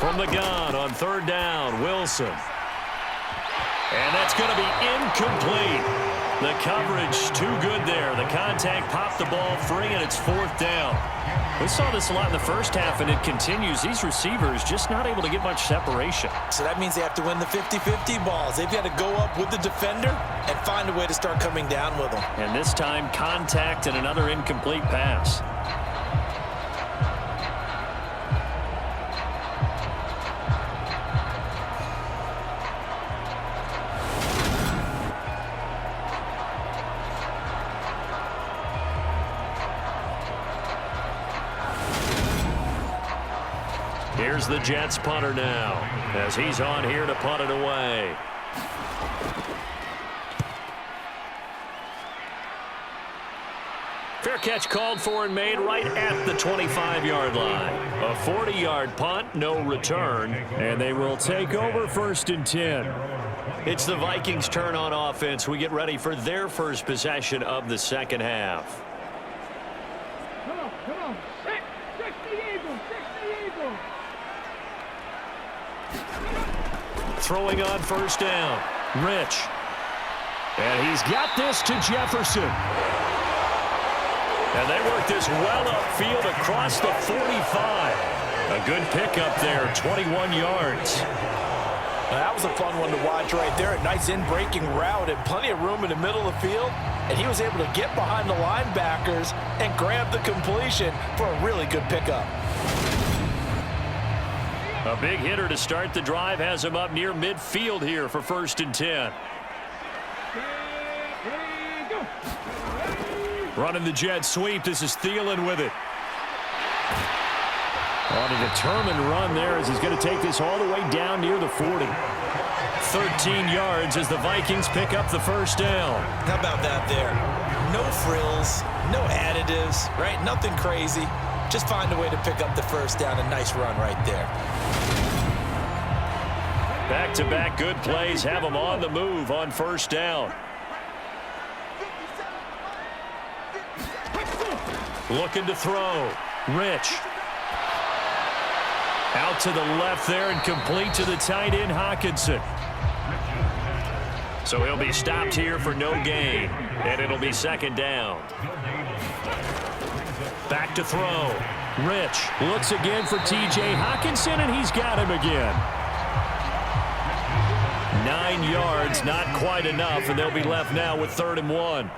From the gun on third down, Wilson. And that's going to be incomplete. The coverage too good there. The contact popped the ball free, and it's fourth down. We saw this a lot in the first half, and it continues. These receivers just not able to get much separation. So that means they have to win the 50-50 balls. They've got to go up with the defender and find a way to start coming down with them. And this time, contact and another incomplete pass. Here's the Jets punter now, as he's on here to punt it away. Fair catch called for and made right at the 25-yard line. A 40-yard punt, no return, and they will take over 1st and 10. It's the Vikings' turn on offense. We get ready for their first possession of the second half. Come on. Fix the eagle. Throwing on first down, Rich. And he's got this to Jefferson. And they work this well upfield across the 45. A good pickup there, 21 yards. That was a fun one to watch right there. A nice in-breaking route and plenty of room in the middle of the field. And he was able to get behind the linebackers and grab the completion for a really good pickup. A big hitter to start the drive has him up near midfield here for 1st and 10. Running the jet sweep. This is Thielen with it. On a determined run there as he's going to take this all the way down near the 40. 13 yards as the Vikings pick up the first down. How about that there? No frills, no additives, right? Nothing crazy. Just find a way to pick up the first down. A nice run right there. Back-to-back good plays have them on the move on first down. Looking to throw. Rich. Out to the left there and complete to the tight end, Hockenson. So he'll be stopped here for no gain, and it'll be second down. Back to throw. Rich looks again for T.J. Hockenson, and he's got him again. 9 yards, not quite enough, and they'll be left now with 3rd and 1.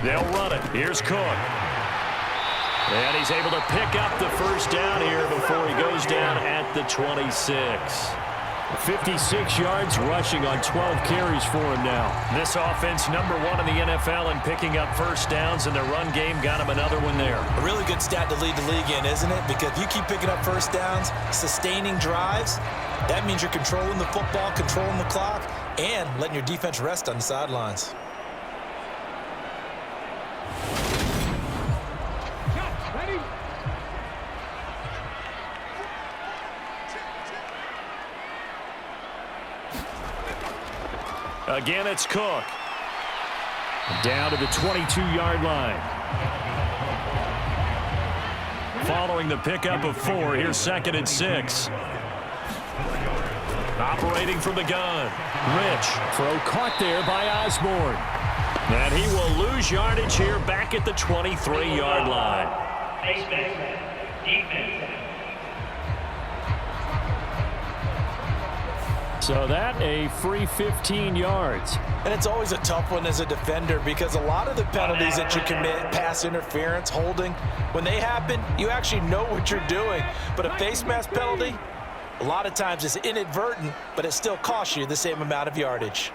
They'll run it. Here's Cook. And he's able to pick up the first down here before he goes down at the 26. 56 yards rushing on 12 carries for him now. This offense #1 in the NFL in picking up first downs, and the run game got him another one there. A really good stat to lead the league in, isn't it? Because if you keep picking up first downs, sustaining drives, that means you're controlling the football, controlling the clock, and letting your defense rest on the sidelines. Again, it's Cook. Down to the 22-yard line. Following the pickup of 4, here's 2nd and 6. Operating from the gun. Rich. Throw caught there by Osborne. And he will lose yardage here back at the 23-yard line. So that a free 15 yards. And it's always a tough one as a defender because a lot of the penalties that you commit, pass interference, holding, when they happen, you actually know what you're doing. But a face mask penalty, a lot of times it's inadvertent, but it still costs you the same amount of yardage.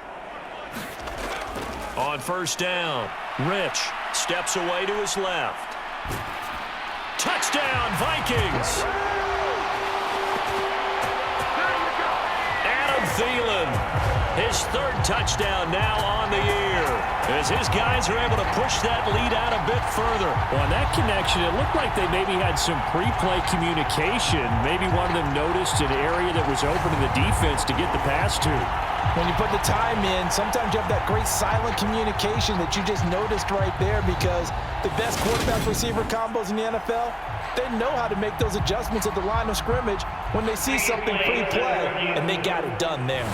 On first down, Rich steps away to his left. Touchdown, Vikings! Thielen, his 3rd touchdown now on the year, as his guys are able to push that lead out a bit further. On that connection, it looked like they maybe had some pre-play communication. Maybe one of them noticed an area that was open to the defense to get the pass to. When you put the time in, sometimes you have that great silent communication that you just noticed right there, because the best quarterback-receiver combos in the NFL, they know how to make those adjustments at the line of scrimmage when they see something pre-play, and they got it done there.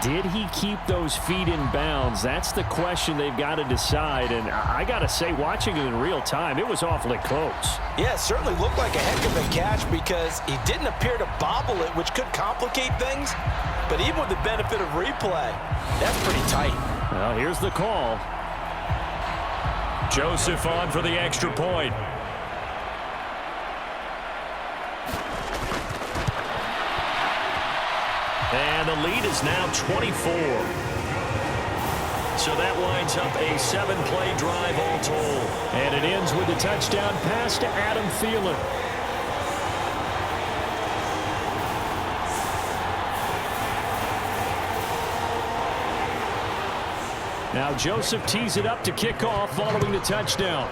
Did he keep those feet in bounds? That's the question they've got to decide. And I got to say, watching it in real time, it was awfully close. Yeah, it certainly looked like a heck of a catch because he didn't appear to bobble it, which could complicate things. But even with the benefit of replay, that's pretty tight. Well, here's the call. Joseph on for the extra point. And the lead is now 24. So that winds up a 7-play drive all told. And it ends with a touchdown pass to Adam Thielen. Now Joseph tees it up to kick off following the touchdown.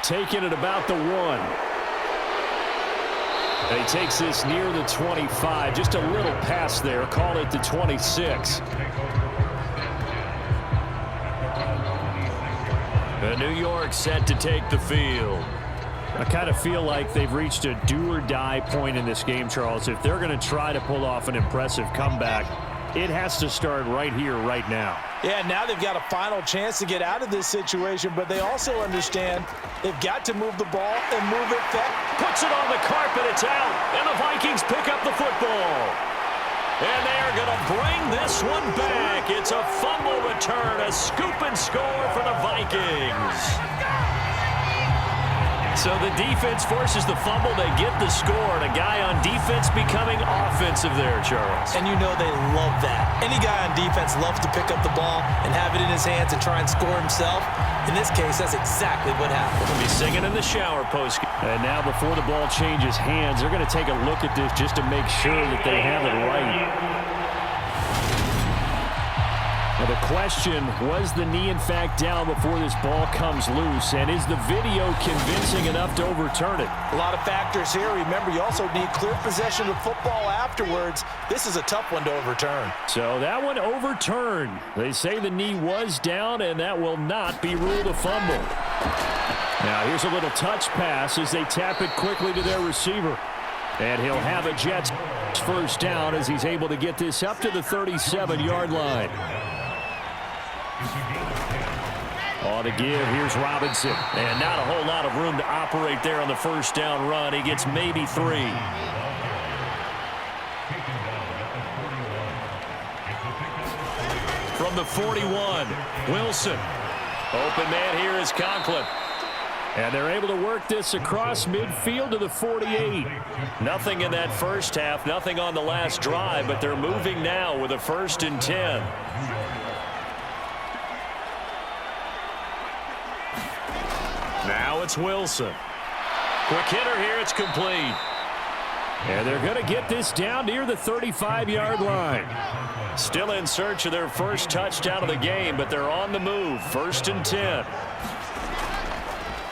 Taking it about the 1. And he takes this near the 25. Just a little pass there. Call it the 26. New York set to take the field. I kind of feel like they've reached a do-or-die point in this game, Charles. If they're going to try to pull off an impressive comeback, it has to start right here, right now. Yeah, now they've got a final chance to get out of this situation, but they also understand they've got to move the ball and move it fast. Puts it on the carpet, it's out, and the Vikings pick up the football. And they are going to bring this one back. It's a fumble return, a scoop and score for the Vikings. So the defense forces the fumble, they get the score, and a guy on defense becoming offensive there, Charles. And you know they love that. Any guy on defense loves to pick up the ball and have it in his hands and try and score himself. In this case, that's exactly what happened. We'll be singing in the shower post. And now before the ball changes hands, they're going to take a look at this just to make sure that they have it right. Now the question, was the knee in fact down before this ball comes loose? And is the video convincing enough to overturn it? A lot of factors here. Remember, you also need clear possession of the football afterwards. This is a tough one to overturn. So that one overturned. They say the knee was down, and that will not be ruled a fumble. Now here's a little touch pass as they tap it quickly to their receiver. And he'll have a Jets first down as he's able to get this up to the 37-yard line. On the give, here's Robinson. And not a whole lot of room to operate there on the first down run. He gets maybe 3. From the 41, Wilson. Open man here is Conklin. And they're able to work this across midfield to the 48. Nothing in that first half, nothing on the last drive, but they're moving now with a 1st and 10. Now it's Wilson. Quick hitter here, it's complete. And they're going to get this down near the 35-yard line. Still in search of their first touchdown of the game, but they're on the move. 1st and 10.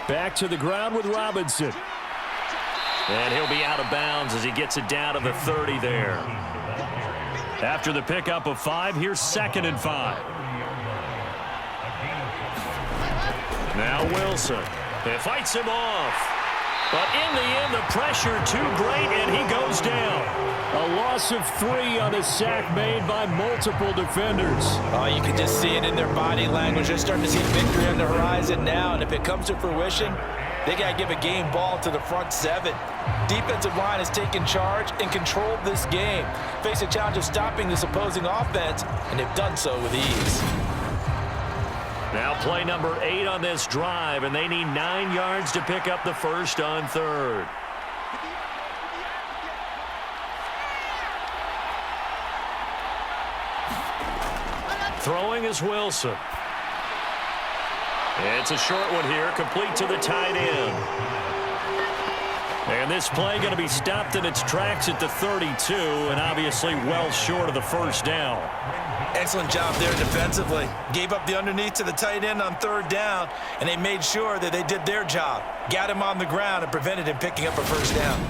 Back to the ground with Robinson. And he'll be out of bounds as he gets it down to the 30 there. After the pickup of 5, here's 2nd and 5. Now Wilson. It fights him off. But in the end, the pressure too great, and he goes down. A loss of 3 on a sack made by multiple defenders. Oh, you can just see it in their body language. They're starting to see victory on the horizon now, and if it comes to fruition, they got to give a game ball to the front 7. Defensive line has taken charge and controlled this game. Face a challenge of stopping this opposing offense, and they've done so with ease. Now play number 8 on this drive, and they need 9 yards to pick up the first on 3rd. Throwing is Wilson. It's a short one here, complete to the tight end. And this play going to be stopped in its tracks at the 32, and obviously well short of the first down. Excellent job there defensively. Gave up the underneath to the tight end on 3rd down, and they made sure that they did their job. Got him on the ground and prevented him picking up a first down.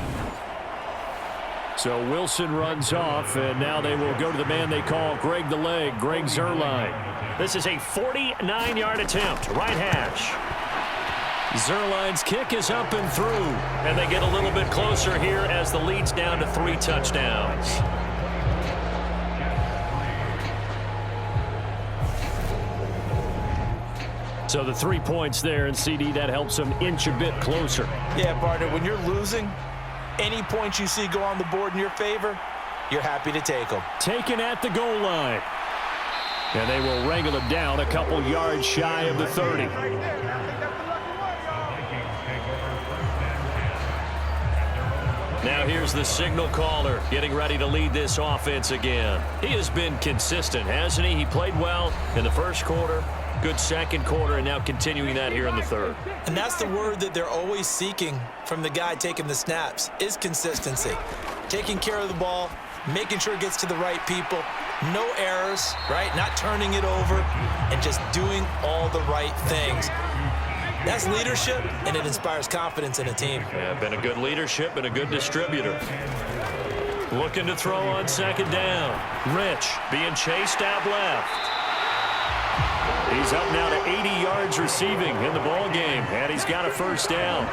So Wilson runs off, and now they will go to the man they call Greg the Leg, Greg Zuerlein. This is a 49-yard attempt, right hash. Zuerlein's kick is up and through. And they get a little bit closer here as the lead's down to 3 touchdowns. So the 3 points there, and CD, that helps them inch a bit closer. Yeah, partner, when you're losing, any points you see go on the board in your favor, you're happy to take them. Taken at the goal line. And they will wrangle him down a couple yards shy of the 30. Now here's the signal caller getting ready to lead this offense again. He has been consistent, hasn't he? He played well in the first quarter, good second quarter, and now continuing that here in the third. And that's the word that they're always seeking from the guy taking the snaps, is consistency. Taking care of the ball, making sure it gets to the right people, no errors, right? Not turning it over, and just doing all the right things. That's leadership, and it inspires confidence in a team. Yeah, been a good leadership and a good distributor. Looking to throw on second down. Rich being chased out left. He's up now to 80 yards receiving in the ball game, and he's got a first down.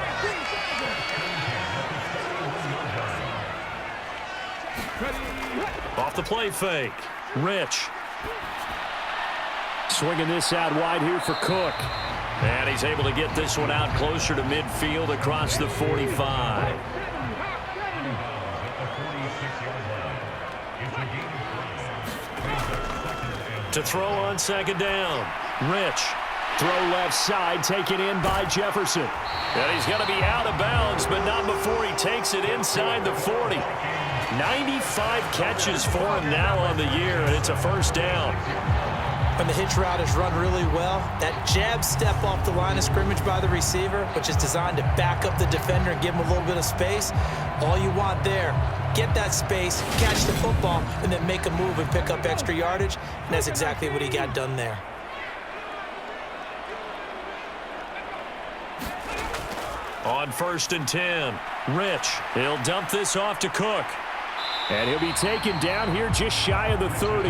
Off the play fake. Rich. Swinging this out wide here for Cook. And he's able to get this one out closer to midfield across the 45. To throw on second down. Rich. Throw left side, taken in by Jefferson. And he's going to be out of bounds, but not before he takes it inside the 40. 95 catches for him now on the year, and it's a first down. When the hitch route is run really well, that jab step off the line of scrimmage by the receiver, which is designed to back up the defender and give him a little bit of space, all you want there, get that space, catch the football, and then make a move and pick up extra yardage, and that's exactly what he got done there. On 1st and 10, Rich. He'll dump this off to Cook. And he'll be taken down here just shy of the 30.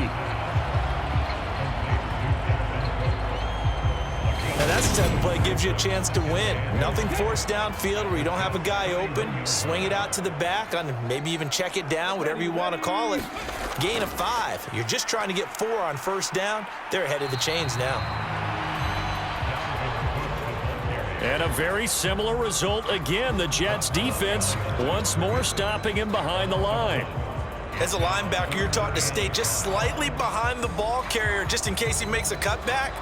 Now that's the type of play that gives you a chance to win. Nothing forced downfield where you don't have a guy open. Swing it out to the back, on maybe even check it down, whatever you want to call it. Gain of 5. You're just trying to get 4 on first down. They're ahead of the chains now. And a very similar result again. The Jets defense once more stopping him behind the line. As a linebacker, you're taught to stay just slightly behind the ball carrier just in case he makes a cutback.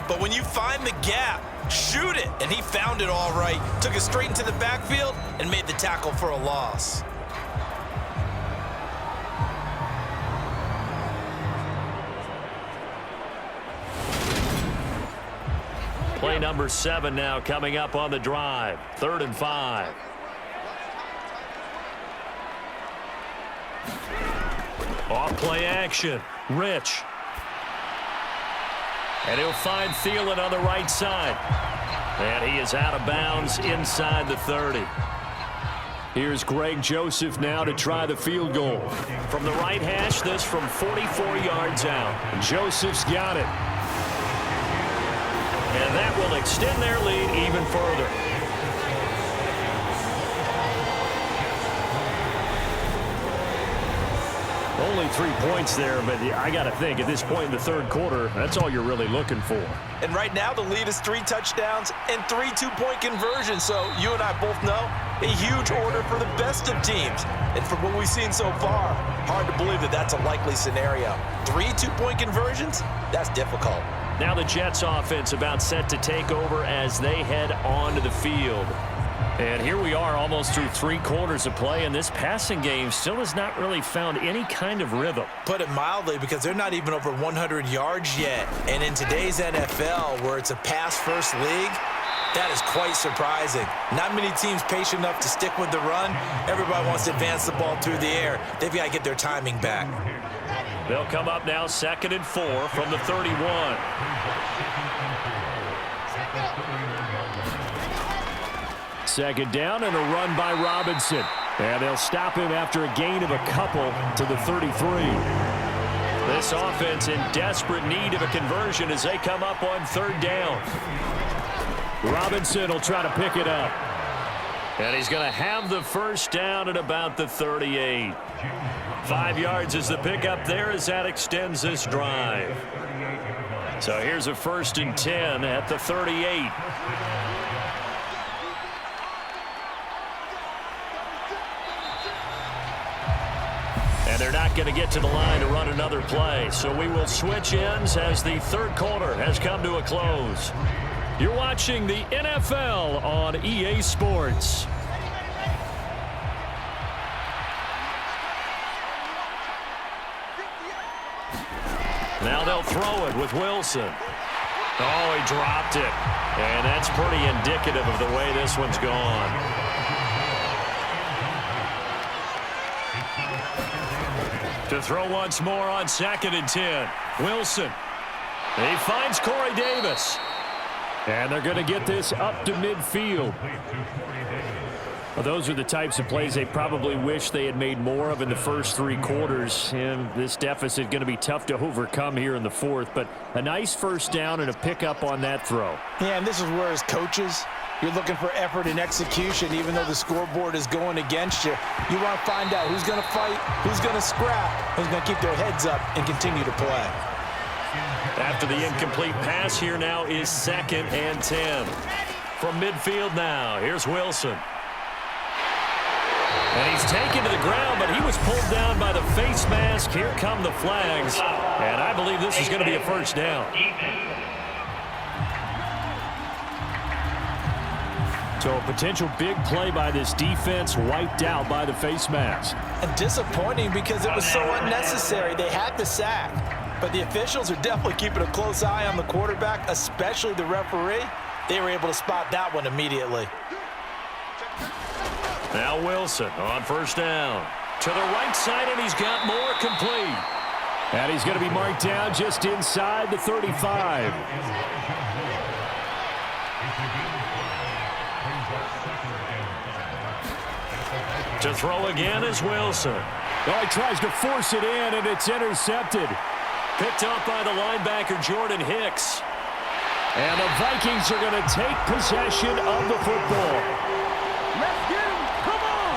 But when you find the gap, shoot it. And he found it all right. Took it straight into the backfield and made the tackle for a loss. Play number 7 now coming up on the drive. 3rd and 5. Off play action. Rich. And he'll find Thielen on the right side. And he is out of bounds inside the 30. Here's Greg Joseph now to try the field goal. From the right hash, this from 44 yards out. Joseph's got it. And that will extend their lead even further. Only 3 points there, but I got to think at this point in the third quarter, that's all you're really looking for. And right now the lead is 3 touchdowns and 3 two-point conversions. So you and I both know a huge order for the best of teams. And from what we've seen so far, hard to believe that that's a likely scenario. 3 two-point conversions? That's difficult. Now the Jets offense about set to take over as they head onto the field. And here we are almost through 3 quarters of play, and this passing game still has not really found any kind of rhythm. Put it mildly, because they're not even over 100 yards yet. And in today's NFL, where it's a pass-first league, that is quite surprising. Not many teams patient enough to stick with the run. Everybody wants to advance the ball through the air. They've got to get their timing back. They'll come up now 2nd and 4 from the 31. Second down and a run by Robinson. And they'll stop him after a gain of a couple to the 33. This offense in desperate need of a conversion as they come up on third down. Robinson will try to pick it up. And he's going to have the first down at about the 38. 5 yards is the pickup there as that extends this drive. So here's a 1st and 10 at the 38. And they're not going to get to the line to run another play. So we will switch ends as the third quarter has come to a close. You're watching the NFL on EA Sports. Now they'll throw it with Wilson. Oh, he dropped it. And that's pretty indicative of the way this one's gone. To throw once more on 2nd and 10. Wilson. He finds Corey Davis. And they're going to get this up to midfield. Well, those are the types of plays they probably wish they had made more of in the first 3 quarters. And this deficit going to be tough to overcome here in the 4th. But a nice first down and a pickup on that throw. Yeah, and this is where as coaches, you're looking for effort and execution. Even though the scoreboard is going against you, you want to find out who's going to fight, who's going to scrap, who's going to keep their heads up and continue to play. After the incomplete pass, here now is 2nd and 10. From midfield now, here's Wilson. And he's taken to the ground, but he was pulled down by the face mask. Here come the flags. And I believe this is going to be a first down. So a potential big play by this defense wiped out by the face mask. And disappointing because it was so unnecessary. They had the sack. But the officials are definitely keeping a close eye on the quarterback, especially the referee. They were able to spot that one immediately. Now Wilson on first down. To the right side, and he's got more complete. And he's going to be marked down just inside the 35. To throw again is Wilson. Oh, he tries to force it in, and it's intercepted. Picked up by the linebacker, Jordan Hicks. And the Vikings are going to take possession of the football. Let's get him. Come on.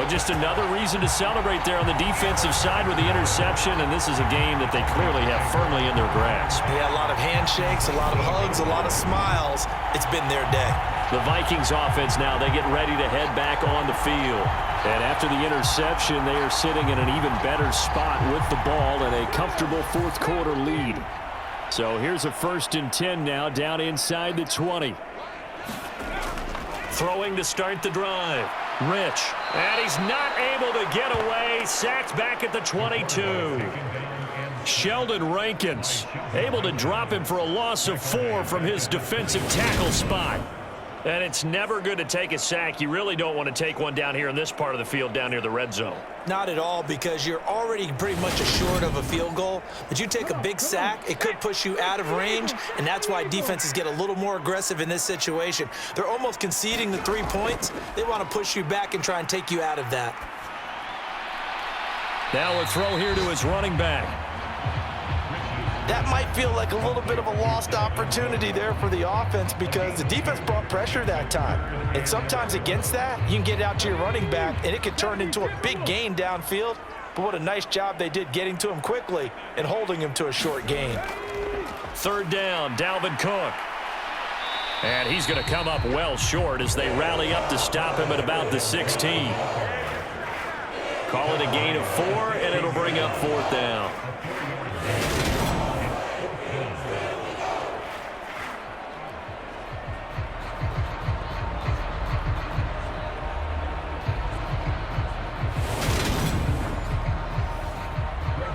Well, just another reason to celebrate there on the defensive side with the interception, and this is a game that they clearly have firmly in their grasp. Yeah, a lot of handshakes, a lot of hugs, a lot of smiles. It's been their day. The Vikings offense now, they get ready to head back on the field. And after the interception, they are sitting in an even better spot with the ball and a comfortable 4th quarter lead. So here's a 1st and 10 now down inside the 20. Throwing to start the drive. Rich. And he's not able to get away. Sacked back at the 22. Sheldon Rankins able to drop him for a loss of 4 from his defensive tackle spot. And it's never good to take a sack. You really don't want to take one down here in this part of the field down near the red zone. Not at all, because you're already pretty much assured of a field goal. But you take a big sack, it could push you out of range, and that's why defenses get a little more aggressive in this situation. They're almost conceding the 3 points. They want to push you back and try and take you out of that. Now a throw here to his running back. That might feel like a little bit of a lost opportunity there for the offense because the defense brought pressure that time. And sometimes against that, you can get out to your running back, and it could turn into a big gain downfield. But what a nice job they did getting to him quickly and holding him to a short gain. 3rd down, Dalvin Cook. And he's going to come up well short as they rally up to stop him at about the 16. Call it a gain of 4, and it'll bring up 4th down.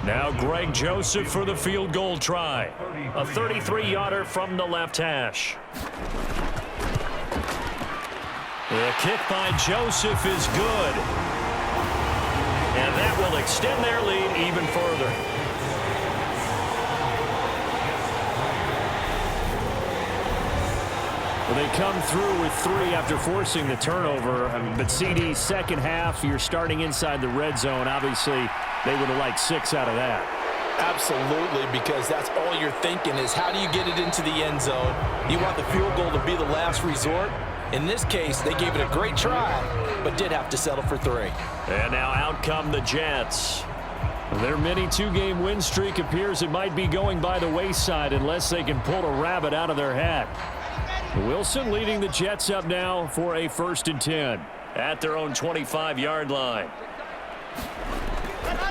Now Greg Joseph for the field goal try. A 33-yarder from the left hash. The kick by Joseph is good. And that will extend their lead even further. Well, they come through with 3 after forcing the turnover. But CD, second half, you're starting inside the red zone. Obviously, they would have liked 6 out of that. Absolutely, because that's all you're thinking is how do you get it into the end zone? You want the field goal to be the last resort. In this case, they gave it a great try, but did have to settle for 3. And now out come the Jets. Their mini 2-game win streak appears it might be going by the wayside unless they can pull a rabbit out of their hat. Wilson leading the Jets up now for a 1st and 10. At their own 25-yard line.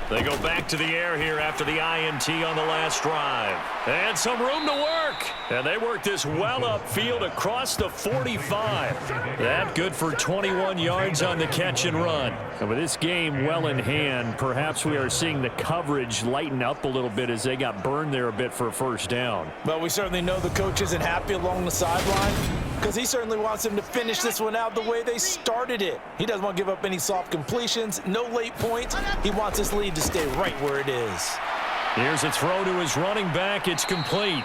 They go back to the air here after the INT on the last drive. And some room to work. And they work this well upfield across the 45. That good for 21 yards on the catch and run. And with this game well in hand, perhaps we are seeing the coverage lighten up a little bit as they got burned there a bit for a 1st down. Well, we certainly know the coach isn't happy along the sideline because he certainly wants them to finish this one out the way they started it. He doesn't want to give up any soft completions, no late points. He wants his lead to stay right where it is. Here's a throw to his running back. It's complete.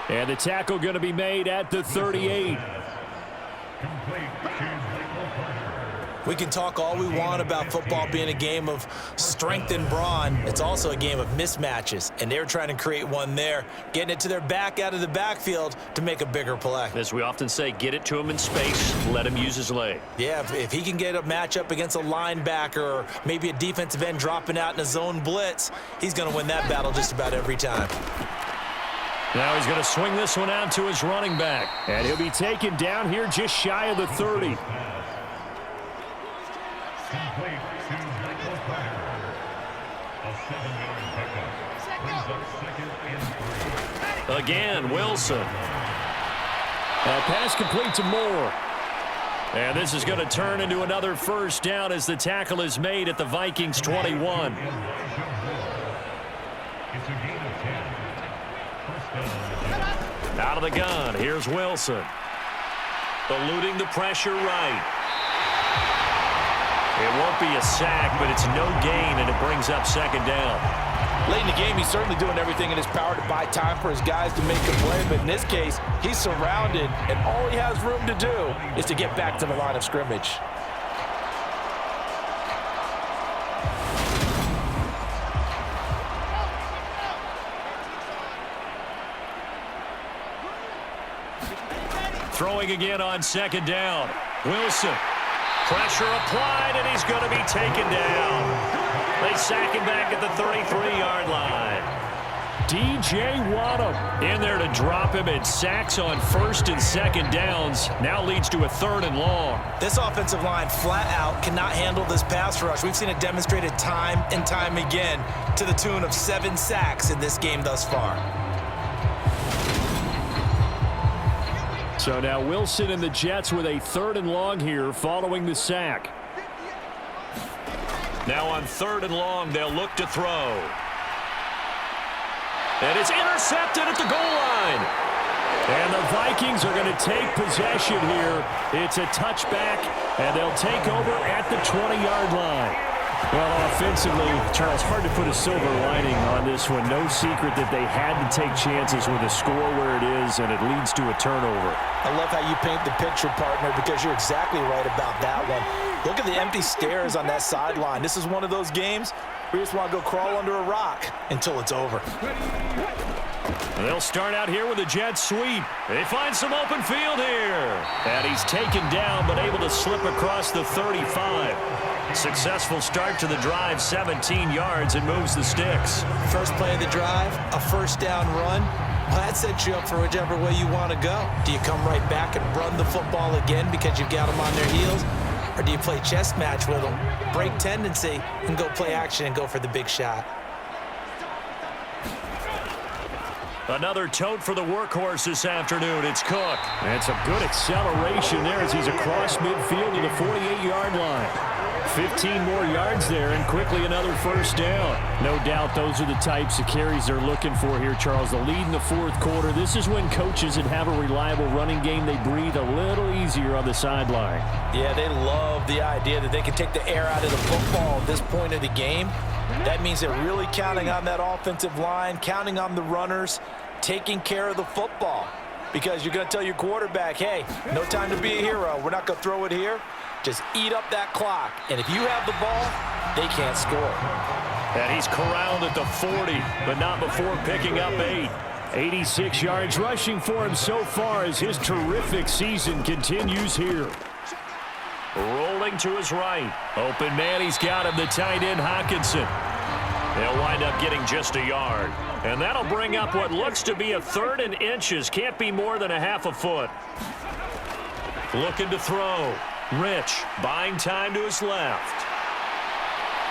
And the tackle going to be made at the 38. We can talk all we want about football being a game of strength and brawn. It's also a game of mismatches, and they're trying to create one there, getting it to their back out of the backfield to make a bigger play. As we often say, get it to him in space, let him use his leg. Yeah, if he can get a matchup against a linebacker or maybe a defensive end dropping out in a zone blitz, he's going to win that battle just about every time. Now he's going to swing this one out to his running back, and he'll be taken down here just shy of the 30. Again, Wilson. Pass complete to Moore. And this is going to turn into another 1st down as the tackle is made at the Vikings 21. Out of the gun, here's Wilson. Eluding the pressure right. It won't be a sack, but it's no gain, and it brings up 2nd down. Late in the game, he's certainly doing everything in his power to buy time for his guys to make a play, but in this case, he's surrounded, and all he has room to do is to get back to the line of scrimmage. Throwing again on 2nd down. Wilson. Pressure applied, and he's going to be taken down. They sack him back at the 33-yard line. DJ Waddle in there to drop him, and sacks on 1st and 2nd downs. Now leads to a 3rd and long. This offensive line flat out cannot handle this pass rush. We've seen it demonstrated time and time again to the tune of 7 sacks in this game thus far. So now Wilson and the Jets with a 3rd and long here following the sack. Now on 3rd and long, they'll look to throw. And it's intercepted at the goal line. And the Vikings are going to take possession here. It's a touchback, and they'll take over at the 20-yard line. Well, offensively, Charles, hard to put a silver lining on this one. No secret that they had to take chances with a score where it is, and it leads to a turnover. I love how you paint the picture, partner, because you're exactly right about that one. Look at the empty stares on that sideline. This is one of those games where you just want to go crawl under a rock until it's over. They'll start out here with a jet sweep. They find some open field here. And he's taken down, but able to slip across the 35. Successful start to the drive, 17 yards, and moves the sticks. First play of the drive, a 1st down run. Well, that sets you up for whichever way you want to go. Do you come right back and run the football again because you've got them on their heels? Or do you play chess match with them, break tendency, and go play action and go for the big shot? Another tote for the workhorse this afternoon. It's Cook. That's a good acceleration there as he's across midfield to the 48-yard line. 15 more yards there, and quickly another 1st down. No doubt those are the types of carries they're looking for here, Charles. The lead in the 4th quarter. This is when coaches that have a reliable running game, they breathe a little easier on the sideline. Yeah, they love the idea that they can take the air out of the football at this point of the game. That means they're really counting on that offensive line, counting on the runners, taking care of the football. because you're going to tell your quarterback, hey, no time to be a hero. We're not going to throw it here. Just eat up that clock. And if you have the ball, they can't score. And he's corralled at the 40, but not before picking up 8. 86 yards rushing for him so far as his terrific season continues here. Rolling to his right. Open man, he's got him, the tight end, Hockenson. They'll wind up getting just a yard. And that'll bring up what looks to be a 3rd and inches. Can't be more than a half a foot. Looking to throw. Rich buying time to his left.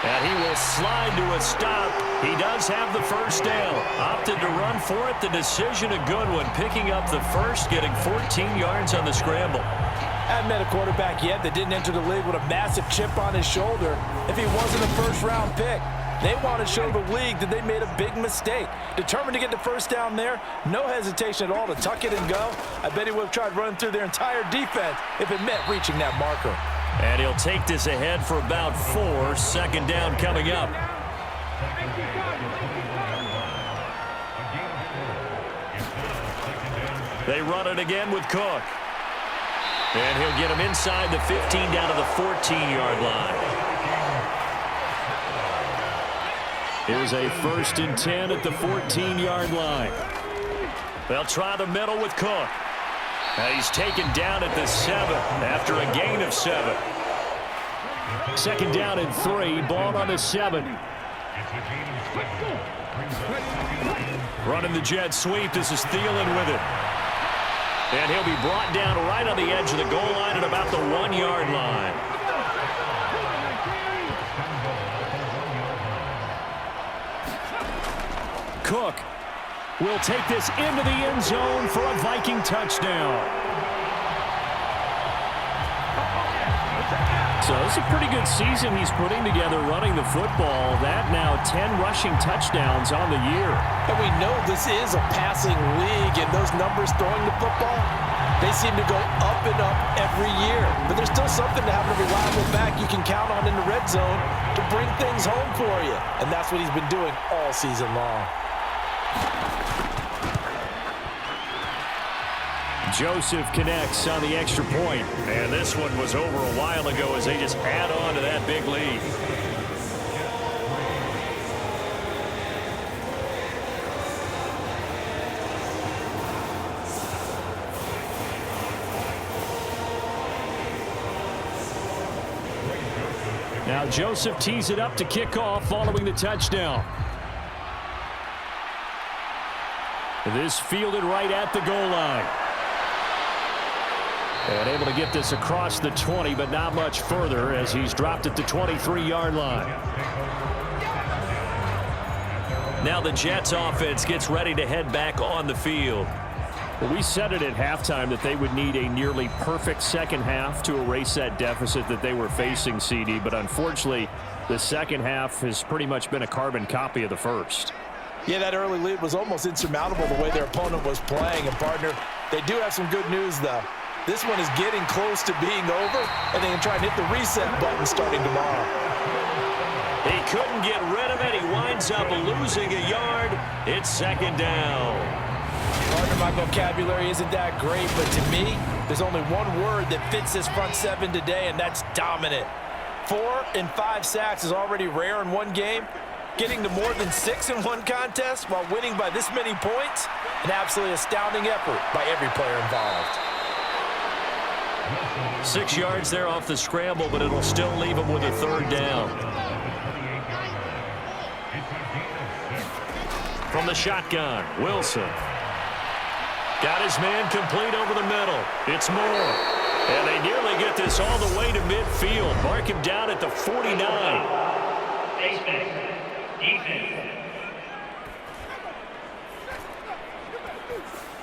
And he will slide to a stop. He does have the first down. Opted to run for it. The decision a good one. Picking up the first, getting 14 yards on the scramble. I haven't met a quarterback yet that didn't enter the league with a massive chip on his shoulder if he wasn't a first-round pick. They want to show the league that they made a big mistake. Determined to get the first down there, no hesitation at all to tuck it and go. I bet he would have tried running through their entire defense if it meant reaching that marker. And he'll take this ahead for about 4. Second down coming up. They run it again with Cook. And he'll get him inside the 15 down to the 14-yard line. Here's a 1st and 10 at the 14-yard line. They'll try the middle with Cook. And he's taken down at the 7 after a gain of 7. 2nd down and 3, ball on the 7. Running the jet sweep. This is Thielen with it. And he'll be brought down right on the edge of the goal line at about the 1-yard line. Cook will take this into the end zone for a Viking touchdown. So it's a pretty good season he's putting together running the football. That now 10 rushing touchdowns on the year. And we know this is a passing league, and those numbers throwing the football, they seem to go up and up every year. But there's still something to having a reliable back you can count on in the red zone to bring things home for you. And that's what he's been doing all season long. Joseph connects on the extra point. And this one was over a while ago as they just add on to that big lead. Now Joseph tees it up to kick off following the touchdown. This fielded right at the goal line. And able to get this across the 20, but not much further as he's dropped at the 23-yard line. Now the Jets offense gets ready to head back on the field. Well, we said it at halftime that they would need a nearly perfect second half to erase that deficit that they were facing, CD. But unfortunately, the second half has pretty much been a carbon copy of the first. Yeah, that early lead was almost insurmountable the way their opponent was playing. And, partner, they do have some good news, though. This one is getting close to being over, and they can try and hit the reset button starting tomorrow. He couldn't get rid of it. He winds up losing a yard. It's second down. Partner, my vocabulary isn't that great, but to me, there's only one word that fits this front seven today, and that's dominant. 4 and 5 sacks is already rare in one game. Getting to more than 6 in one contest while winning by this many points, an absolutely astounding effort by every player involved. 6 yards there off the scramble, but it'll still leave him with a third down. From the shotgun, Wilson. Got his man complete over the middle. It's Moore. And they nearly get this all the way to midfield. Mark him down at the 49.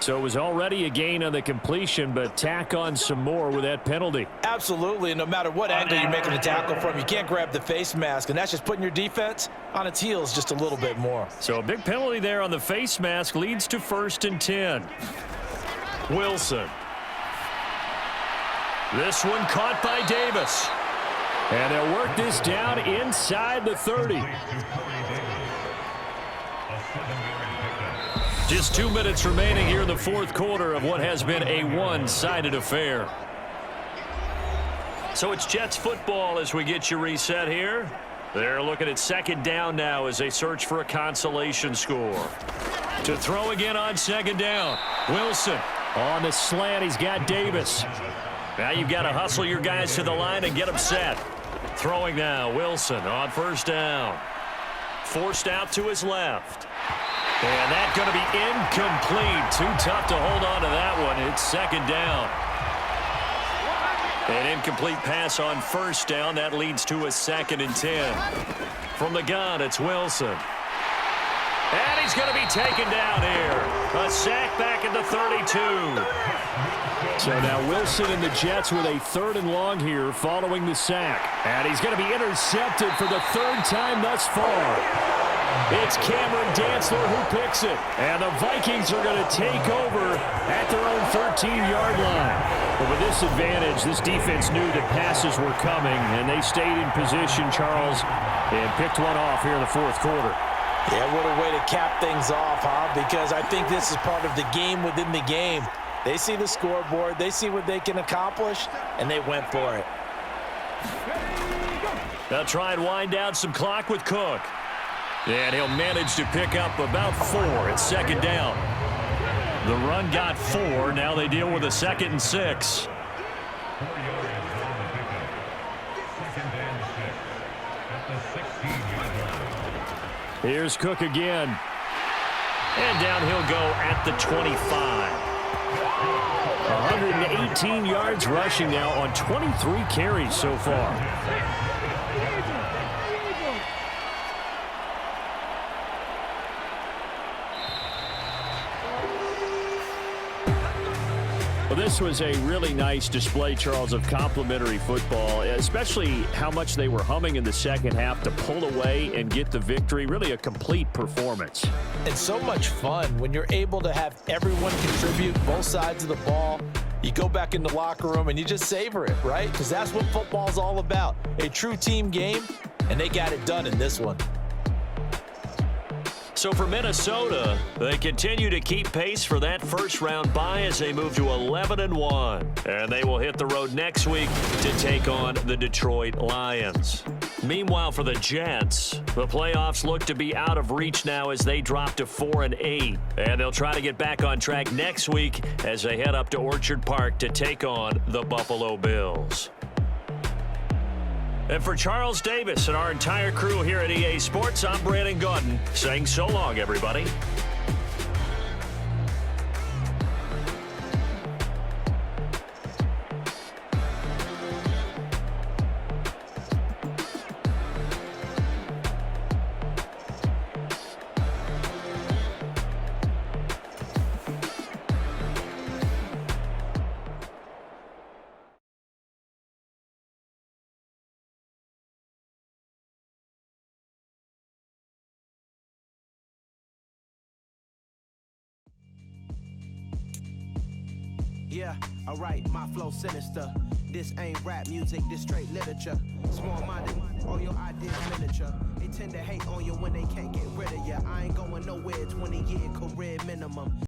So it was already a gain on the completion, but tack on some more with that penalty. Absolutely, and no matter what angle you're making the tackle from, you can't grab the face mask, and that's just putting your defense on its heels just a little bit more. So a big penalty there on the face mask leads to 1st and 10. Wilson. This one caught by Davis. And they'll work this down inside the 30. Just 2 minutes remaining here in the fourth quarter of what has been a one-sided affair. So it's Jets football as we get you reset here. They're looking at second down now as they search for a consolation score. To throw again on second down. Wilson on the slant. He's got Davis. Now you've got to hustle your guys to the line and get them set. Throwing now. Wilson on first down. Forced out to his left. And that's going to be incomplete. Too tough to hold on to that one. It's second down. An incomplete pass on first down. That leads to a 2nd and 10. From the gun, it's Wilson. And he's going to be taken down here. A sack back at the 32. So now Wilson and the Jets with a 3rd and long here following the sack. And he's going to be intercepted for the 3rd time thus far. It's Cameron Dantzler who picks it. And the Vikings are going to take over at their own 13-yard line. But with this advantage, this defense knew that passes were coming, and they stayed in position, Charles, and picked one off here in the fourth quarter. Yeah, what a way to cap things off, huh? Because I think this is part of the game within the game. They see the scoreboard, they see what they can accomplish, and they went for it. They'll try and wind down some clock with Cook. And he'll manage to pick up about 4 at second down. The run got 4. Now they deal with a 2nd and 6. Here's Cook again. And down he'll go at the 25. 118 yards rushing now on 23 carries so far. Well, this was a really nice display, Charles, of complimentary football, especially how much they were humming in the second half to pull away and get the victory. Really a complete performance. And so much fun when you're able to have everyone contribute both sides of the ball. You go back in the locker room and you just savor it, right? Because that's what football's all about. A true team game, and they got it done in this one. So for Minnesota, they continue to keep pace for that first-round bye as they move to 11-1. And they will hit the road next week to take on the Detroit Lions. Meanwhile, for the Jets, the playoffs look to be out of reach now as they drop to 4-8. And they'll try to get back on track next week as they head up to Orchard Park to take on the Buffalo Bills. And for Charles Davis and our entire crew here at EA Sports, I'm Brandon Gaudin saying so long, everybody. Yeah, alright, my flow sinister. This ain't rap music, this straight literature. Small-minded, all your ideas miniature. They tend to hate on you when they can't get rid of you. I ain't going nowhere, 20-year career minimum.